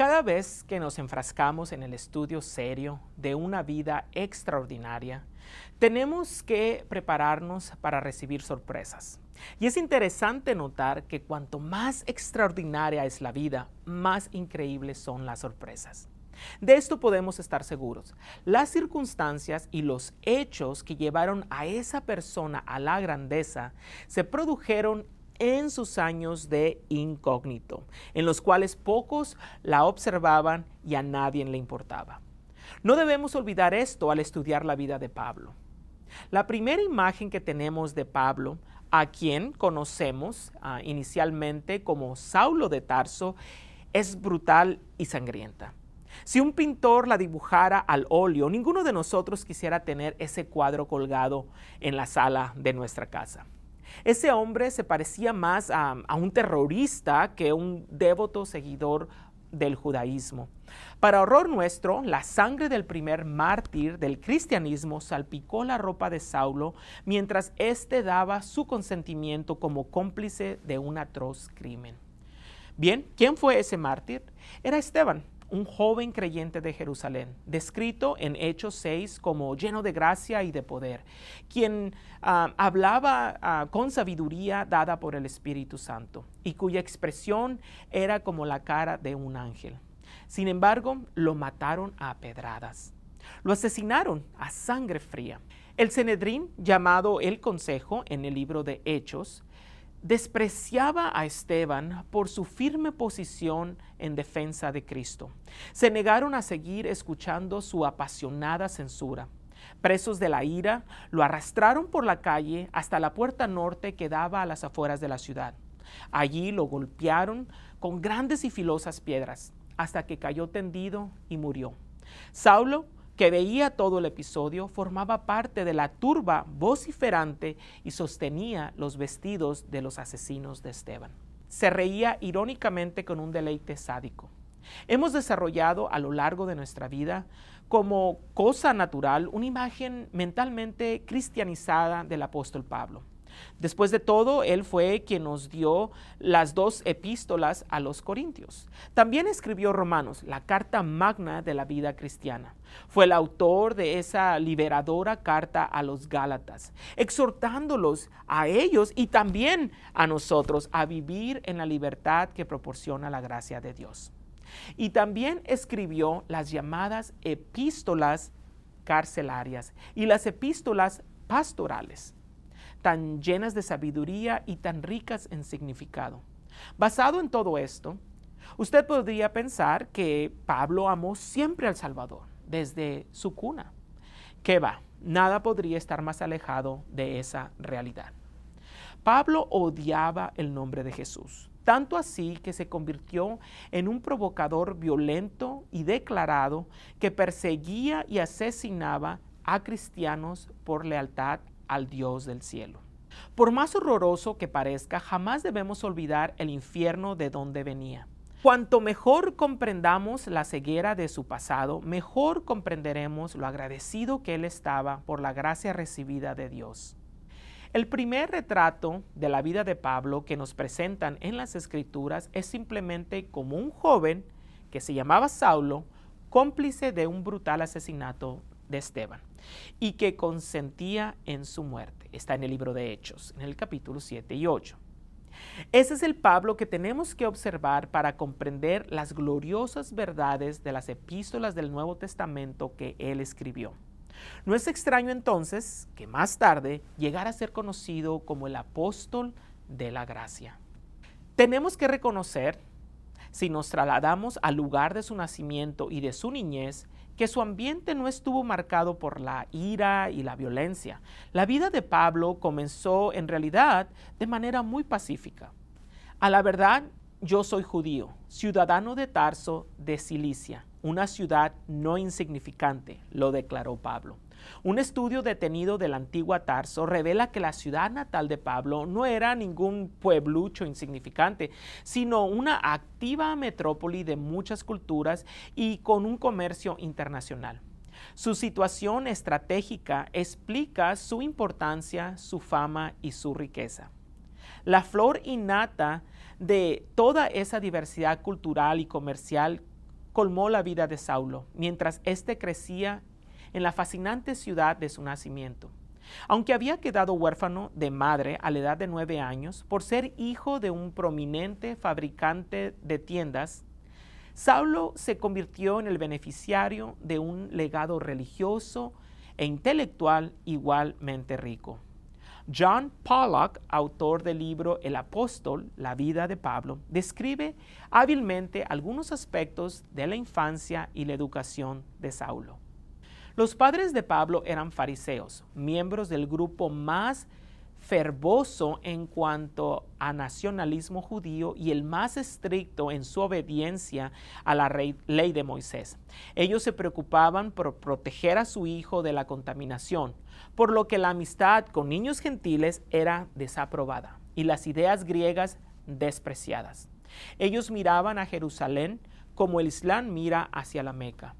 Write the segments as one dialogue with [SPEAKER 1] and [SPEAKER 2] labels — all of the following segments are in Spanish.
[SPEAKER 1] Cada vez que nos enfrascamos en el estudio serio de una vida extraordinaria, tenemos que prepararnos para recibir sorpresas. Y es interesante notar que cuanto más extraordinaria es la vida, más increíbles son las sorpresas. De esto podemos estar seguros. Las circunstancias y los hechos que llevaron a esa persona a la grandeza se produjeron en sus años de incógnito, en los cuales pocos la observaban y a nadie le importaba. No debemos olvidar esto al estudiar la vida de Pablo. La primera imagen que tenemos de Pablo, a quien conocemos inicialmente como Saulo de Tarso, es brutal y sangrienta. Si un pintor la dibujara al óleo, ninguno de nosotros quisiera tener ese cuadro colgado en la sala de nuestra casa. Ese hombre se parecía más a un terrorista que un devoto seguidor del judaísmo. Para horror nuestro, la sangre del primer mártir del cristianismo salpicó la ropa de Saulo mientras éste daba su consentimiento como cómplice de un atroz crimen. Bien, ¿quién fue ese mártir? Era Esteban, un joven creyente de Jerusalén, descrito en Hechos 6 como lleno de gracia y de poder, quien hablaba con sabiduría dada por el Espíritu Santo y cuya expresión era como la cara de un ángel. Sin embargo, lo mataron a pedradas. Lo asesinaron a sangre fría. El Sanedrín, llamado el Consejo en el libro de Hechos, despreciaba a Esteban por su firme posición en defensa de Cristo. Se negaron a seguir escuchando su apasionada censura. Presos de la ira, lo arrastraron por la calle hasta la puerta norte que daba a las afueras de la ciudad. Allí lo golpearon con grandes y filosas piedras hasta que cayó tendido y murió. Saulo, que veía todo el episodio, formaba parte de la turba vociferante y sostenía los vestidos de los asesinos de Esteban. Se reía irónicamente con un deleite sádico. Hemos desarrollado a lo largo de nuestra vida como cosa natural una imagen mentalmente cristianizada del apóstol Pablo. Después de todo, él fue quien nos dio las 2 epístolas a los Corintios. También escribió Romanos, la carta magna de la vida cristiana. Fue el autor de esa liberadora carta a los Gálatas, exhortándolos a ellos y también a nosotros a vivir en la libertad que proporciona la gracia de Dios. Y también escribió las llamadas epístolas carcelarias y las epístolas pastorales, tan llenas de sabiduría y tan ricas en significado. Basado en todo esto, usted podría pensar que Pablo amó siempre al Salvador, desde su cuna. ¿Qué va? Nada podría estar más alejado de esa realidad. Pablo odiaba el nombre de Jesús, tanto así que se convirtió en un provocador violento y declarado que perseguía y asesinaba a cristianos por lealtad al Dios del cielo. Por más horroroso que parezca, jamás debemos olvidar el infierno de donde venía. Cuanto mejor comprendamos la ceguera de su pasado, mejor comprenderemos lo agradecido que él estaba por la gracia recibida de Dios. El primer retrato de la vida de Pablo que nos presentan en las Escrituras es simplemente como un joven que se llamaba Saulo, cómplice de un brutal asesinato de Esteban y que consentía en su muerte. Está en el libro de Hechos, en el capítulo 7 y 8. Ese es el Pablo que tenemos que observar para comprender las gloriosas verdades de las epístolas del Nuevo Testamento que él escribió. No es extraño entonces que más tarde llegara a ser conocido como el apóstol de la gracia. Tenemos que reconocer, si nos trasladamos al lugar de su nacimiento y de su niñez, que su ambiente no estuvo marcado por la ira y la violencia. La vida de Pablo comenzó en realidad de manera muy pacífica. A la verdad, yo soy judío, ciudadano de Tarso de Cilicia, una ciudad no insignificante, lo declaró Pablo. Un estudio detenido de la antigua Tarso revela que la ciudad natal de Pablo no era ningún pueblucho insignificante, sino una activa metrópoli de muchas culturas y con un comercio internacional. Su situación estratégica explica su importancia, su fama y su riqueza. La flor innata de toda esa diversidad cultural y comercial colmó la vida de Saulo, mientras éste crecía en la fascinante ciudad de su nacimiento. Aunque había quedado huérfano de madre a la edad de 9 años por ser hijo de un prominente fabricante de tiendas, Saulo se convirtió en el beneficiario de un legado religioso e intelectual igualmente rico. John Pollock, autor del libro El Apóstol, la vida de Pablo, describe hábilmente algunos aspectos de la infancia y la educación de Saulo. Los padres de Pablo eran fariseos, miembros del grupo más fervoroso en cuanto a nacionalismo judío y el más estricto en su obediencia a la ley de Moisés. Ellos se preocupaban por proteger a su hijo de la contaminación, por lo que la amistad con niños gentiles era desaprobada y las ideas griegas despreciadas. Ellos miraban a Jerusalén como el Islam mira hacia la Meca.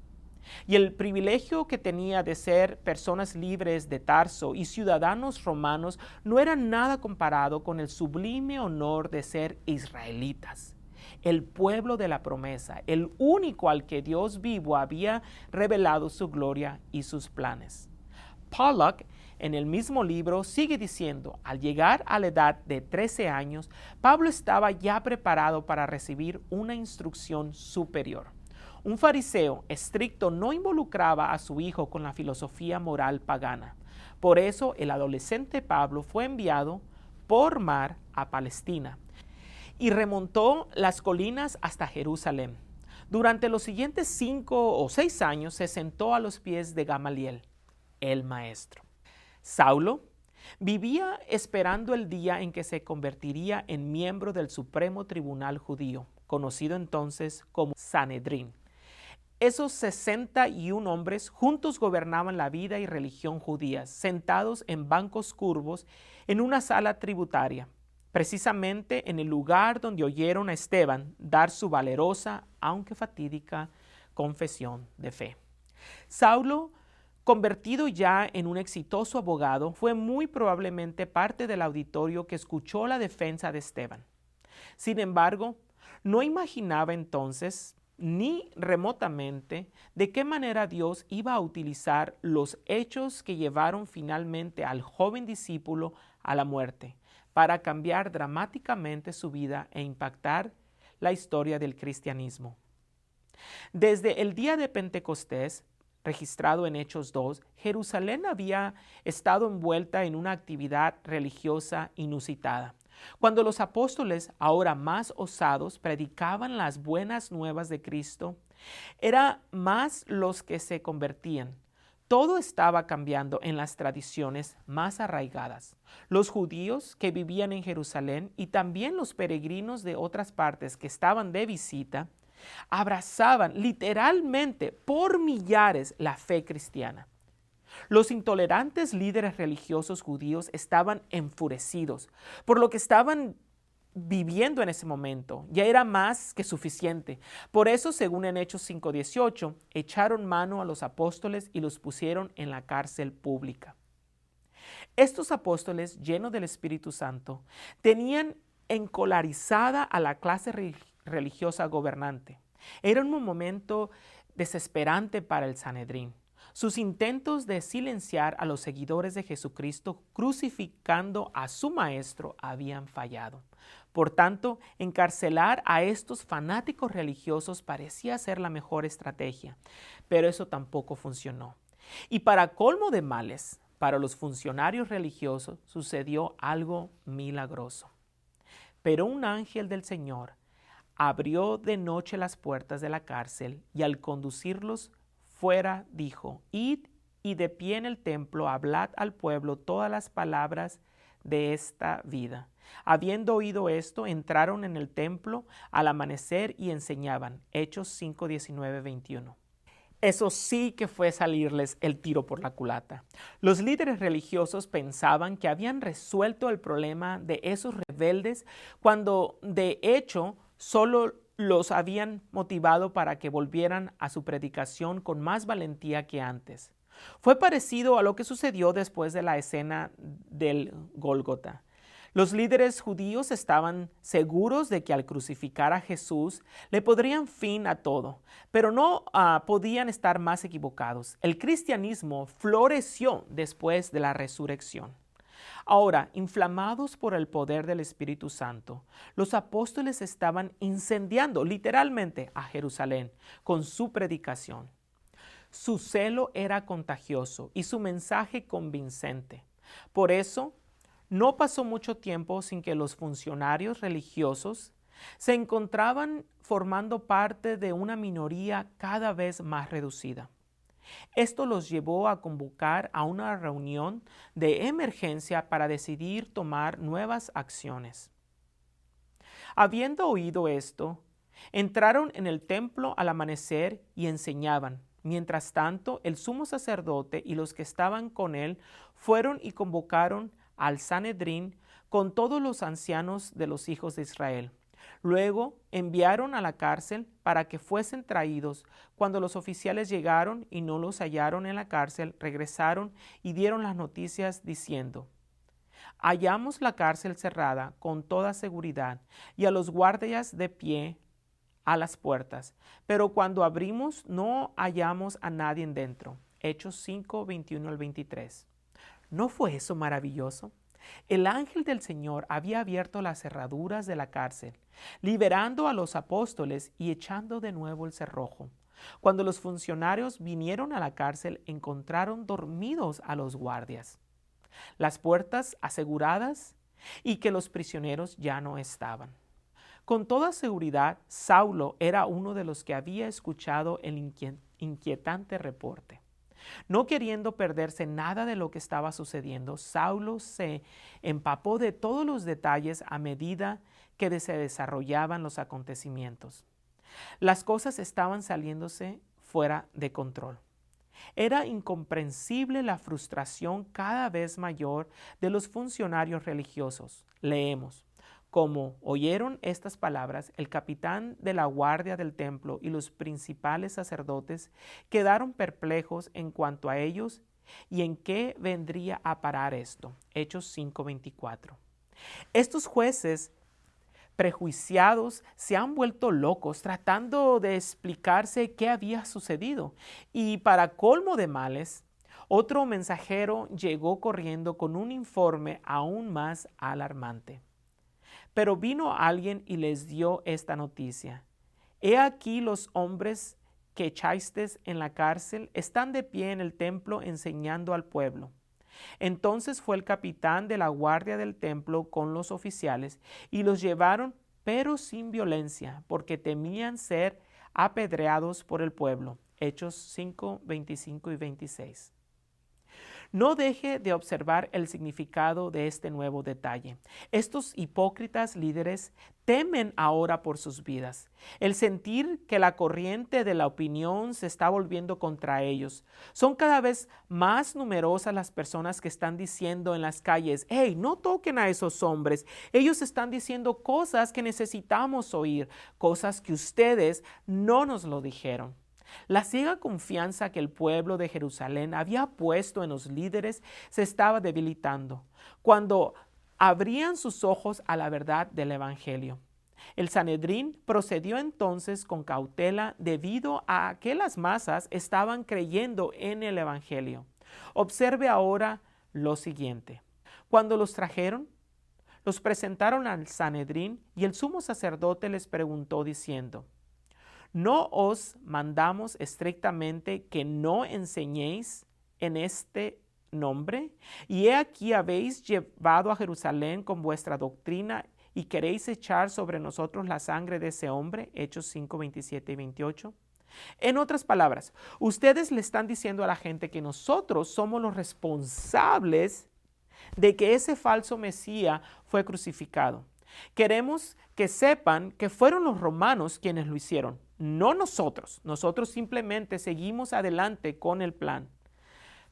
[SPEAKER 1] Y el privilegio que tenía de ser personas libres de Tarso y ciudadanos romanos no era nada comparado con el sublime honor de ser israelitas, el pueblo de la promesa, el único al que Dios vivo había revelado su gloria y sus planes. Pollock, en el mismo libro, sigue diciendo, al llegar a la edad de 13 años, Pablo estaba ya preparado para recibir una instrucción superior. Un fariseo estricto no involucraba a su hijo con la filosofía moral pagana. Por eso el adolescente Pablo fue enviado por mar a Palestina y remontó las colinas hasta Jerusalén. Durante los siguientes 5 o 6 años se sentó a los pies de Gamaliel, el maestro. Saulo vivía esperando el día en que se convertiría en miembro del Supremo Tribunal Judío, conocido entonces como Sanedrín. Esos 61 hombres juntos gobernaban la vida y religión judías, sentados en bancos curvos en una sala tributaria, precisamente en el lugar donde oyeron a Esteban dar su valerosa, aunque fatídica, confesión de fe. Saulo, convertido ya en un exitoso abogado, fue muy probablemente parte del auditorio que escuchó la defensa de Esteban. Sin embargo, no imaginaba entonces ni remotamente de qué manera Dios iba a utilizar los hechos que llevaron finalmente al joven discípulo a la muerte para cambiar dramáticamente su vida e impactar la historia del cristianismo. Desde el día de Pentecostés, registrado en Hechos 2, Jerusalén había estado envuelta en una actividad religiosa inusitada. Cuando los apóstoles, ahora más osados, predicaban las buenas nuevas de Cristo, eran más los que se convertían. Todo estaba cambiando en las tradiciones más arraigadas. Los judíos que vivían en Jerusalén y también los peregrinos de otras partes que estaban de visita, abrazaban literalmente por millares la fe cristiana. Los intolerantes líderes religiosos judíos estaban enfurecidos por lo que estaban viviendo en ese momento. Ya era más que suficiente. Por eso, según en Hechos 5:18, echaron mano a los apóstoles y los pusieron en la cárcel pública. Estos apóstoles, llenos del Espíritu Santo, tenían encolarizada a la clase religiosa gobernante. Era un momento desesperante para el Sanedrín. Sus intentos de silenciar a los seguidores de Jesucristo crucificando a su maestro habían fallado. Por tanto, encarcelar a estos fanáticos religiosos parecía ser la mejor estrategia, pero eso tampoco funcionó. Y para colmo de males, para los funcionarios religiosos sucedió algo milagroso. Pero un ángel del Señor abrió de noche las puertas de la cárcel y al conducirlos fuera dijo: id y de pie en el templo hablad al pueblo todas las palabras de esta vida. Habiendo oído esto, entraron en el templo al amanecer y enseñaban. Hechos 5, 19, 21. Eso sí que fue salirles el tiro por la culata. Los líderes religiosos pensaban que habían resuelto el problema de esos rebeldes cuando de hecho solo los habían motivado para que volvieran a su predicación con más valentía que antes. Fue parecido a lo que sucedió después de la escena del Gólgota. Los líderes judíos estaban seguros de que al crucificar a Jesús le pondrían fin a todo, pero no podían estar más equivocados. El cristianismo floreció después de la resurrección. Ahora, inflamados por el poder del Espíritu Santo, los apóstoles estaban incendiando literalmente a Jerusalén con su predicación. Su celo era contagioso y su mensaje convincente. Por eso, no pasó mucho tiempo sin que los funcionarios religiosos se encontraban formando parte de una minoría cada vez más reducida. Esto los llevó a convocar a una reunión de emergencia para decidir tomar nuevas acciones. Habiendo oído esto, entraron en el templo al amanecer y enseñaban. Mientras tanto, el sumo sacerdote y los que estaban con él fueron y convocaron al Sanedrín con todos los ancianos de los hijos de Israel. Luego enviaron a la cárcel para que fuesen traídos. Cuando los oficiales llegaron y no los hallaron en la cárcel, regresaron y dieron las noticias diciendo: hallamos la cárcel cerrada con toda seguridad y a los guardias de pie a las puertas, pero cuando abrimos no hallamos a nadie dentro. Hechos 5, 21 al 23. ¿No fue eso maravilloso? El ángel del Señor había abierto las cerraduras de la cárcel, liberando a los apóstoles y echando de nuevo el cerrojo. Cuando los funcionarios vinieron a la cárcel, encontraron dormidos a los guardias, las puertas aseguradas y que los prisioneros ya no estaban. Con toda seguridad, Saulo era uno de los que había escuchado el inquietante reporte. No queriendo perderse nada de lo que estaba sucediendo, Saulo se empapó de todos los detalles a medida que se desarrollaban los acontecimientos. Las cosas estaban saliéndose fuera de control. Era incomprensible la frustración cada vez mayor de los funcionarios religiosos. Leemos: como oyeron estas palabras, el capitán de la guardia del templo y los principales sacerdotes quedaron perplejos en cuanto a ellos y en qué vendría a parar esto. Hechos 5:24. Estos jueces prejuiciados se han vuelto locos tratando de explicarse qué había sucedido. Y para colmo de males, otro mensajero llegó corriendo con un informe aún más alarmante. Pero vino alguien y les dio esta noticia: he aquí los hombres que echasteis en la cárcel están de pie en el templo enseñando al pueblo. Entonces fue el capitán de la guardia del templo con los oficiales y los llevaron, pero sin violencia, porque temían ser apedreados por el pueblo. Hechos 5, 25 y 26. No deje de observar el significado de este nuevo detalle. Estos hipócritas líderes temen ahora por sus vidas. El sentir que la corriente de la opinión se está volviendo contra ellos. Son cada vez más numerosas las personas que están diciendo en las calles: hey, no toquen a esos hombres. Ellos están diciendo cosas que necesitamos oír, cosas que ustedes no nos lo dijeron. La ciega confianza que el pueblo de Jerusalén había puesto en los líderes se estaba debilitando cuando abrían sus ojos a la verdad del Evangelio. El Sanedrín procedió entonces con cautela debido a que las masas estaban creyendo en el Evangelio. Observe ahora lo siguiente. Cuando los trajeron, los presentaron al Sanedrín y el sumo sacerdote les preguntó diciendo: ¿no os mandamos estrictamente que no enseñéis en este nombre? Y he aquí habéis llevado a Jerusalén con vuestra doctrina y queréis echar sobre nosotros la sangre de ese hombre. Hechos 5, 27 y 28. En otras palabras, ustedes le están diciendo a la gente que nosotros somos los responsables de que ese falso Mesías fue crucificado. Queremos que sepan que fueron los romanos quienes lo hicieron, no nosotros. Nosotros simplemente seguimos adelante con el plan.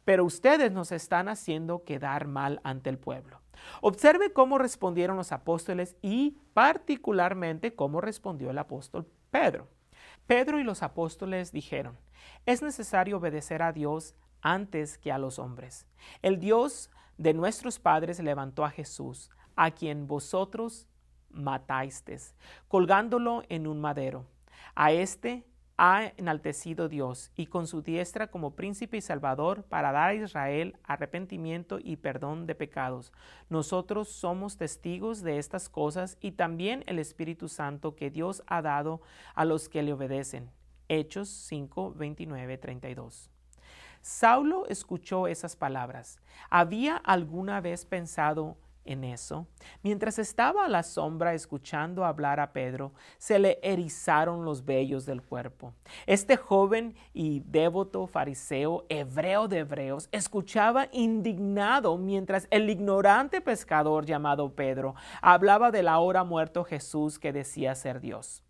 [SPEAKER 1] Pero ustedes nos están haciendo quedar mal ante el pueblo. Observe cómo respondieron los apóstoles y particularmente cómo respondió el apóstol Pedro. Pedro y los apóstoles dijeron: es necesario obedecer a Dios antes que a los hombres. El Dios de nuestros padres levantó a Jesús, a quien vosotros matasteis, colgándolo en un madero. A este ha enaltecido Dios, y con su diestra como príncipe y salvador, para dar a Israel arrepentimiento y perdón de pecados. Nosotros somos testigos de estas cosas, y también el Espíritu Santo que Dios ha dado a los que le obedecen. Hechos 5, 29, 32. Saulo escuchó esas palabras. ¿Había alguna vez pensado en eso? Mientras estaba a la sombra escuchando hablar a Pedro, se le erizaron los vellos del cuerpo. Este joven y devoto fariseo, hebreo de hebreos, escuchaba indignado mientras el ignorante pescador llamado Pedro hablaba del ahora muerto Jesús que decía ser Dios.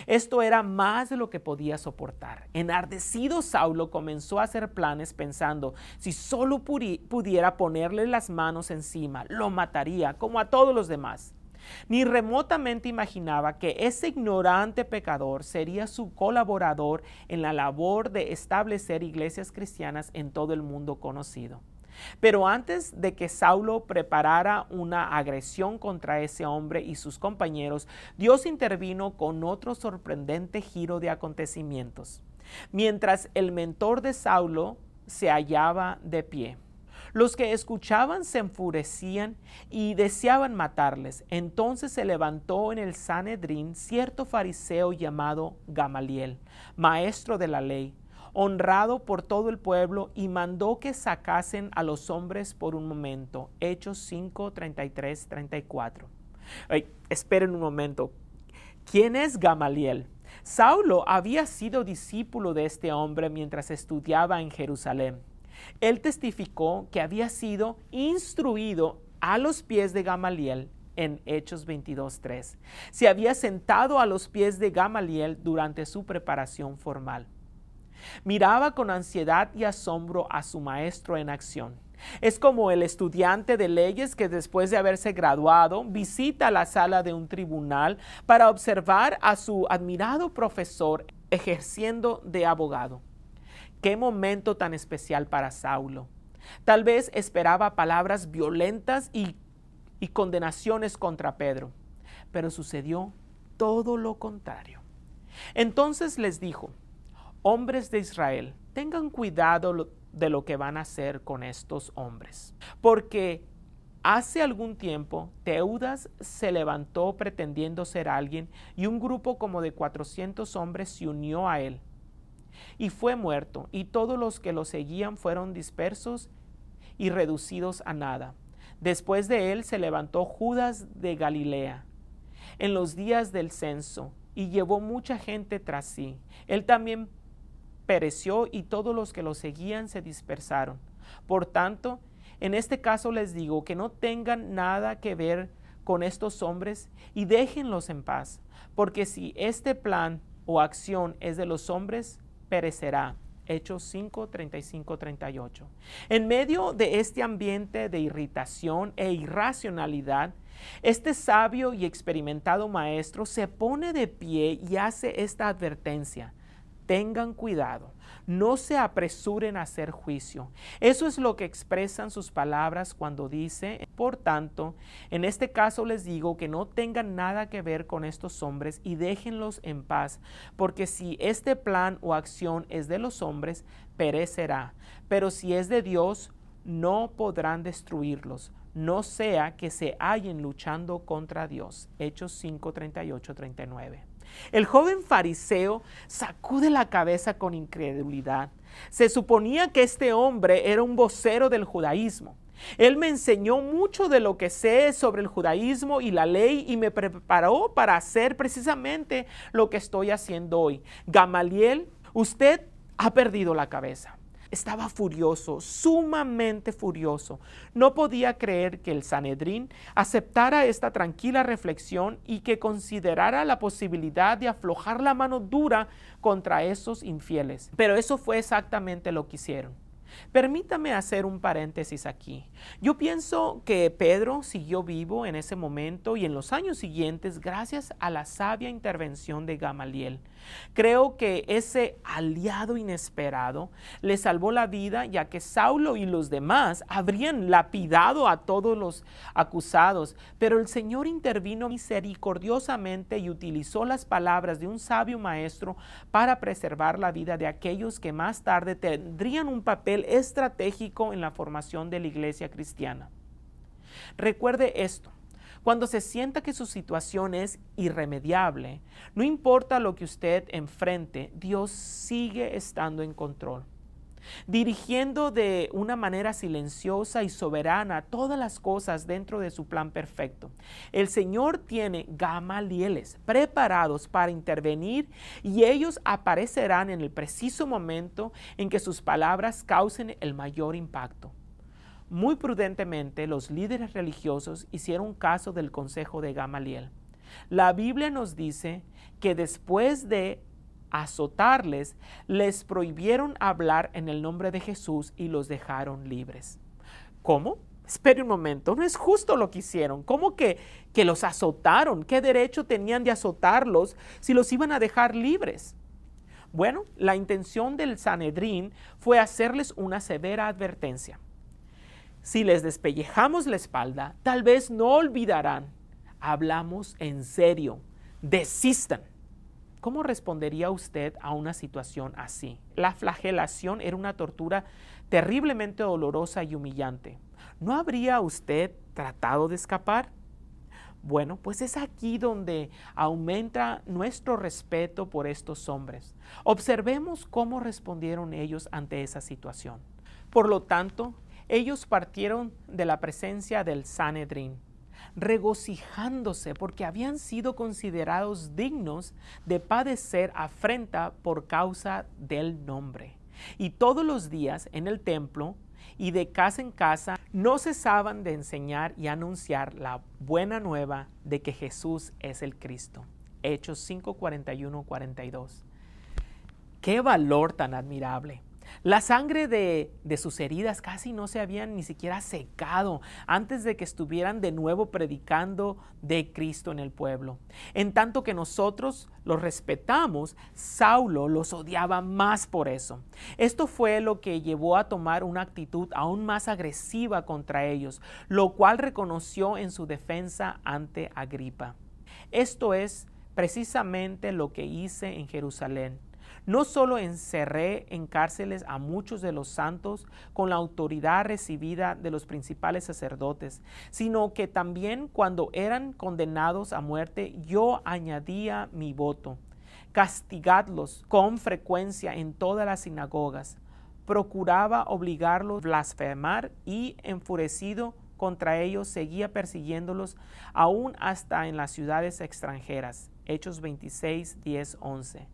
[SPEAKER 1] Esto era más de lo que podía soportar. Enardecido, Saulo comenzó a hacer planes pensando, si solo pudiera ponerle las manos encima, lo mataría como a todos los demás. Ni remotamente imaginaba que ese ignorante pecador sería su colaborador en la labor de establecer iglesias cristianas en todo el mundo conocido. Pero antes de que Saulo preparara una agresión contra ese hombre y sus compañeros, Dios intervino con otro sorprendente giro de acontecimientos. Mientras el mentor de Saulo se hallaba de pie, los que escuchaban se enfurecían y deseaban matarles. Entonces se levantó en el Sanedrín cierto fariseo llamado Gamaliel, maestro de la ley, honrado por todo el pueblo, y mandó que sacasen a los hombres por un momento. Hechos 5, 33, 34. Esperen un momento. ¿Quién es Gamaliel? Saulo había sido discípulo de este hombre mientras estudiaba en Jerusalén. Él testificó que había sido instruido a los pies de Gamaliel en Hechos 22:3. Se había sentado a los pies de Gamaliel durante su preparación formal. Miraba con ansiedad y asombro a su maestro en acción. Es como el estudiante de leyes que después de haberse graduado visita la sala de un tribunal para observar a su admirado profesor ejerciendo de abogado. Qué momento tan especial para Saulo. Tal vez esperaba palabras violentas y condenaciones contra Pedro, pero sucedió todo lo contrario. Entonces les dijo: hombres de Israel, tengan cuidado de lo que van a hacer con estos hombres, porque hace algún tiempo Teudas se levantó pretendiendo ser alguien, y un grupo como de 400 hombres se unió a él y fue muerto, y todos los que lo seguían fueron dispersos y reducidos a nada. Después de él se levantó Judas de Galilea en los días del censo y llevó mucha gente tras sí. Él también pereció, y todos los que lo seguían se dispersaron. Por tanto, en este caso les digo que no tengan nada que ver con estos hombres y déjenlos en paz, porque si este plan o acción es de los hombres, perecerá. Hechos 5, 35, 38. En medio de este ambiente de irritación e irracionalidad, este sabio y experimentado maestro se pone de pie y hace esta advertencia: tengan cuidado, no se apresuren a hacer juicio. Eso es lo que expresan sus palabras cuando dice: por tanto, en este caso les digo que no tengan nada que ver con estos hombres y déjenlos en paz, porque si este plan o acción es de los hombres, perecerá, pero si es de Dios, no podrán destruirlos, no sea que se hallen luchando contra Dios. Hechos 5, 38, 39. El joven fariseo sacude la cabeza con incredulidad. Se suponía que este hombre era un vocero del judaísmo. Él me enseñó mucho de lo que sé sobre el judaísmo y la ley, y me preparó para hacer precisamente lo que estoy haciendo hoy. Gamaliel, usted ha perdido la cabeza. Estaba furioso, sumamente furioso. No podía creer que el Sanedrín aceptara esta tranquila reflexión y que considerara la posibilidad de aflojar la mano dura contra esos infieles. Pero eso fue exactamente lo que hicieron. Permítame hacer un paréntesis aquí. Yo pienso que Pedro siguió vivo en ese momento y en los años siguientes gracias a la sabia intervención de Gamaliel. Creo que ese aliado inesperado le salvó la vida, ya que Saulo y los demás habrían lapidado a todos los acusados, pero el Señor intervino misericordiosamente y utilizó las palabras de un sabio maestro para preservar la vida de aquellos que más tarde tendrían un papel estratégico en la formación de la iglesia cristiana. Recuerde esto: cuando se sienta que su situación es irremediable, no importa lo que usted enfrente, Dios sigue estando en control, dirigiendo de una manera silenciosa y soberana todas las cosas dentro de su plan perfecto. El Señor tiene gamalieles preparados para intervenir y ellos aparecerán en el preciso momento en que sus palabras causen el mayor impacto. Muy prudentemente, los líderes religiosos hicieron caso del consejo de Gamaliel. La Biblia nos dice que después de azotarles, les prohibieron hablar en el nombre de Jesús y los dejaron libres. ¿Cómo? Espere un momento, no es justo lo que hicieron. ¿Cómo que los azotaron? ¿Qué derecho tenían de azotarlos si los iban a dejar libres? Bueno, la intención del Sanedrín fue hacerles una severa advertencia. Si les despellejamos la espalda, tal vez no olvidarán. Hablamos en serio. Desistan. ¿Cómo respondería usted a una situación así? La flagelación era una tortura terriblemente dolorosa y humillante. ¿No habría usted tratado de escapar? Bueno, pues es aquí donde aumenta nuestro respeto por estos hombres. Observemos cómo respondieron ellos ante esa situación. Por lo tanto, ellos partieron de la presencia del Sanedrín, regocijándose porque habían sido considerados dignos de padecer afrenta por causa del nombre. Y todos los días en el templo y de casa en casa no cesaban de enseñar y anunciar la buena nueva de que Jesús es el Cristo. Hechos 5, 41, 42. ¡Qué valor tan admirable! La sangre de sus heridas casi no se habían ni siquiera secado antes de que estuvieran de nuevo predicando de Cristo en el pueblo. En tanto que nosotros los respetamos, Saulo los odiaba más por eso. Esto fue lo que llevó a tomar una actitud aún más agresiva contra ellos, lo cual reconoció en su defensa ante Agripa. Esto es precisamente lo que hice en Jerusalén. No solo encerré en cárceles a muchos de los santos con la autoridad recibida de los principales sacerdotes, sino que también cuando eran condenados a muerte, yo añadía mi voto. Castigadlos con frecuencia en todas las sinagogas. Procuraba obligarlos a blasfemar y, enfurecido contra ellos, seguía persiguiéndolos aún hasta en las ciudades extranjeras. Hechos 26, 10, 11.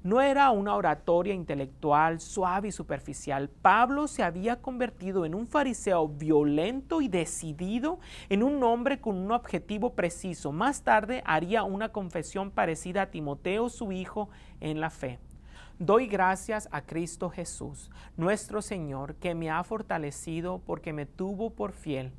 [SPEAKER 1] No era una oratoria intelectual suave y superficial. Pablo se había convertido en un fariseo violento y decidido, en un hombre con un objetivo preciso. Más tarde haría una confesión parecida a Timoteo, su hijo, en la fe. Doy gracias a Cristo Jesús, nuestro Señor, que me ha fortalecido porque me tuvo por fiel,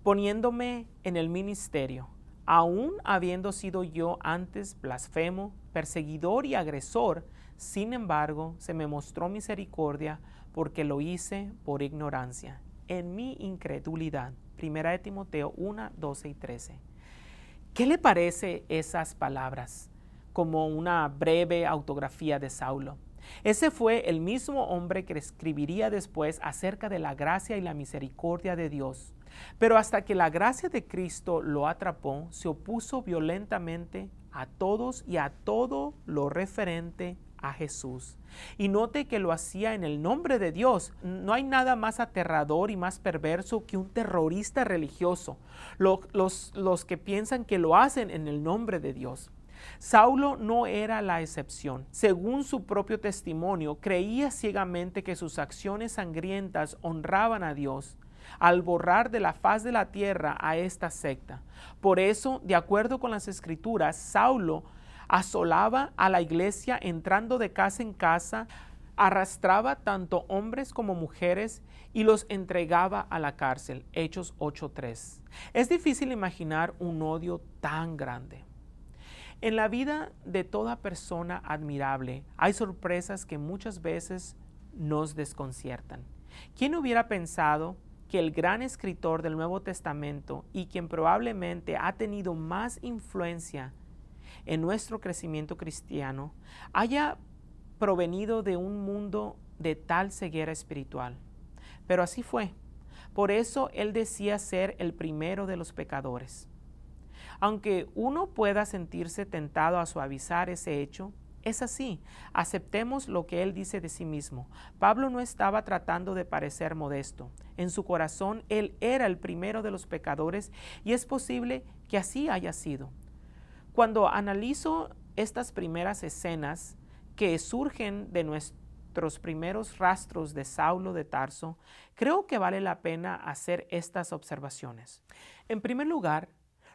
[SPEAKER 1] poniéndome en el ministerio. Aún habiendo sido yo antes blasfemo, perseguidor y agresor, sin embargo, se me mostró misericordia porque lo hice por ignorancia, en mi incredulidad. 1 Timoteo 1, 12 y 13. ¿Qué le parece esas palabras? Como una breve autografía de Saulo. Ese fue el mismo hombre que escribiría después acerca de la gracia y la misericordia de Dios. Pero hasta que la gracia de Cristo lo atrapó, se opuso violentamente a todos y a todo lo referente a Jesús. Y note que lo hacía en el nombre de Dios. No hay nada más aterrador y más perverso que un terrorista religioso. Los que piensan que lo hacen en el nombre de Dios. Saulo no era la excepción. Según su propio testimonio, creía ciegamente que sus acciones sangrientas honraban a Dios al borrar de la faz de la tierra a esta secta. Por eso, de acuerdo con las Escrituras, Saulo asolaba a la iglesia entrando de casa en casa, Arrastraba tanto hombres como mujeres y los entregaba a la cárcel. Hechos 8:3. Es difícil imaginar un odio tan grande. En la vida de toda persona admirable hay sorpresas que muchas veces nos desconciertan. ¿Quién hubiera pensado que el gran escritor del Nuevo Testamento y quien probablemente ha tenido más influencia en nuestro crecimiento cristiano haya provenido de un mundo de tal ceguera espiritual? Pero así fue. Por eso él decía ser el primero de los pecadores. Aunque uno pueda sentirse tentado a suavizar ese hecho, es así. Aceptemos lo que él dice de sí mismo. Pablo no estaba tratando de parecer modesto. En su corazón él era el primero de los pecadores y es posible que así haya sido. Cuando analizo estas primeras escenas que surgen de nuestros primeros rastros de Saulo de Tarso, creo que vale la pena hacer estas observaciones. En primer lugar,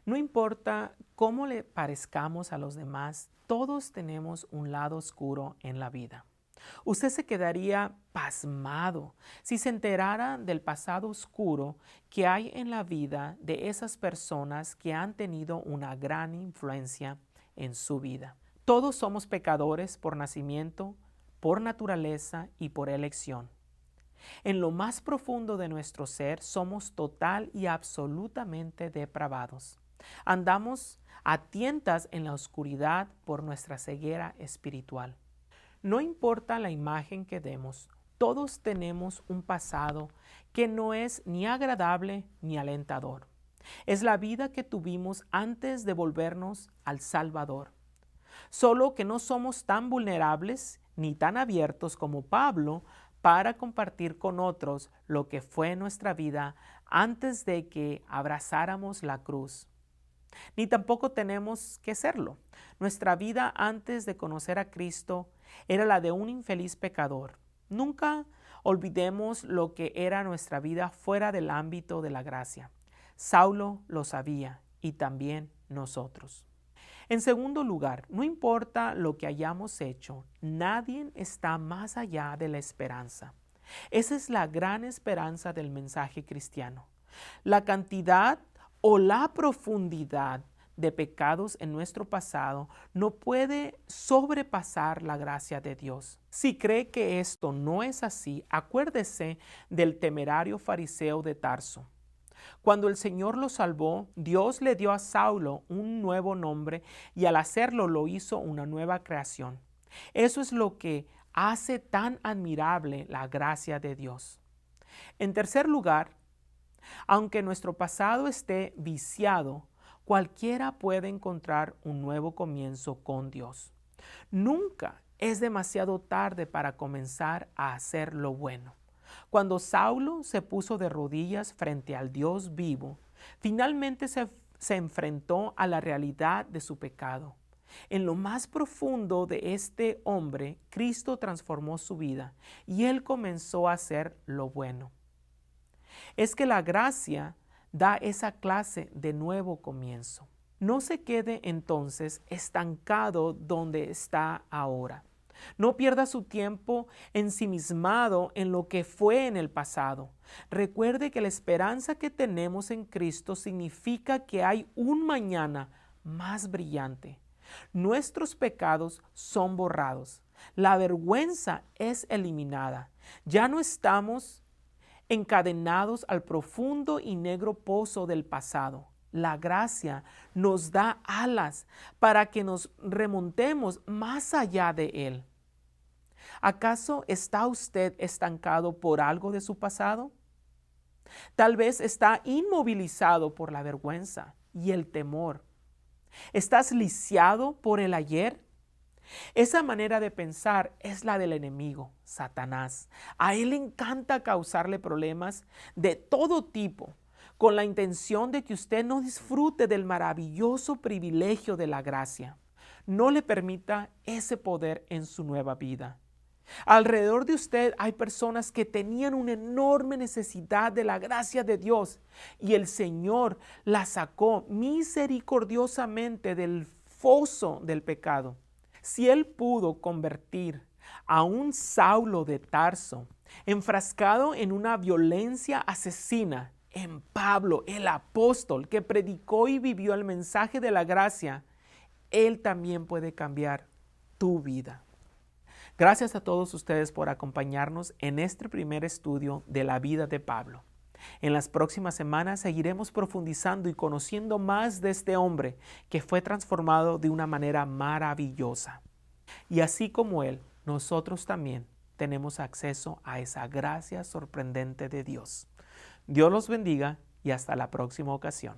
[SPEAKER 1] no importa cómo le parezcamos a los demás, todos tenemos un lado oscuro en la vida. Usted se quedaría pasmado si se enterara del pasado oscuro que hay en la vida de esas personas que han tenido una gran influencia en su vida. Todos somos pecadores por nacimiento, por naturaleza y por elección. En lo más profundo de nuestro ser somos total y absolutamente depravados. Andamos a tientas en la oscuridad por nuestra ceguera espiritual. No importa la imagen que demos, todos tenemos un pasado que no es ni agradable ni alentador. Es la vida que tuvimos antes de volvernos al Salvador. Solo que no somos tan vulnerables ni tan abiertos como Pablo para compartir con otros lo que fue nuestra vida antes de que abrazáramos la cruz. Ni tampoco tenemos que serlo. Nuestra vida antes de conocer a Cristo era la de un infeliz pecador. Nunca olvidemos lo que era nuestra vida fuera del ámbito de la gracia. Saulo lo sabía y también nosotros. En segundo lugar, no importa lo que hayamos hecho, nadie está más allá de la esperanza. Esa es la gran esperanza del mensaje cristiano. La cantidad o la profundidad de pecados en nuestro pasado no puede sobrepasar la gracia de Dios. Si cree que esto no es así, acuérdese del temerario fariseo de Tarso. Cuando el Señor lo salvó, Dios le dio a Saulo un nuevo nombre y al hacerlo lo hizo una nueva creación. Eso es lo que hace tan admirable la gracia de Dios. En tercer lugar, aunque nuestro pasado esté viciado, cualquiera puede encontrar un nuevo comienzo con Dios. Nunca es demasiado tarde para comenzar a hacer lo bueno. Cuando Saulo se puso de rodillas frente al Dios vivo, finalmente se enfrentó a la realidad de su pecado. En lo más profundo de este hombre, Cristo transformó su vida y él comenzó a hacer lo bueno. Es que la gracia da esa clase de nuevo comienzo. No se quede entonces estancado donde está ahora. No pierda su tiempo ensimismado en lo que fue en el pasado. Recuerde que la esperanza que tenemos en Cristo significa que hay un mañana más brillante. Nuestros pecados son borrados. La vergüenza es eliminada. Ya no estamos encadenados al profundo y negro pozo del pasado. La gracia nos da alas para que nos remontemos más allá de él. ¿Acaso está usted estancado por algo de su pasado? Tal vez está inmovilizado por la vergüenza y el temor. ¿Estás lisiado por el ayer? Esa manera de pensar es la del enemigo, Satanás. A él le encanta causarle problemas de todo tipo, con la intención de que usted no disfrute del maravilloso privilegio de la gracia. No le permita ese poder en su nueva vida. Alrededor de usted hay personas que tenían una enorme necesidad de la gracia de Dios y el Señor la sacó misericordiosamente del foso del pecado. Si Él pudo convertir a un Saulo de Tarso, enfrascado en una violencia asesina, en Pablo, el apóstol que predicó y vivió el mensaje de la gracia, Él también puede cambiar tu vida. Gracias a todos ustedes por acompañarnos en este primer estudio de la vida de Pablo. En las próximas semanas seguiremos profundizando y conociendo más de este hombre que fue transformado de una manera maravillosa. Y así como él, nosotros también tenemos acceso a esa gracia sorprendente de Dios. Dios los bendiga y hasta la próxima ocasión.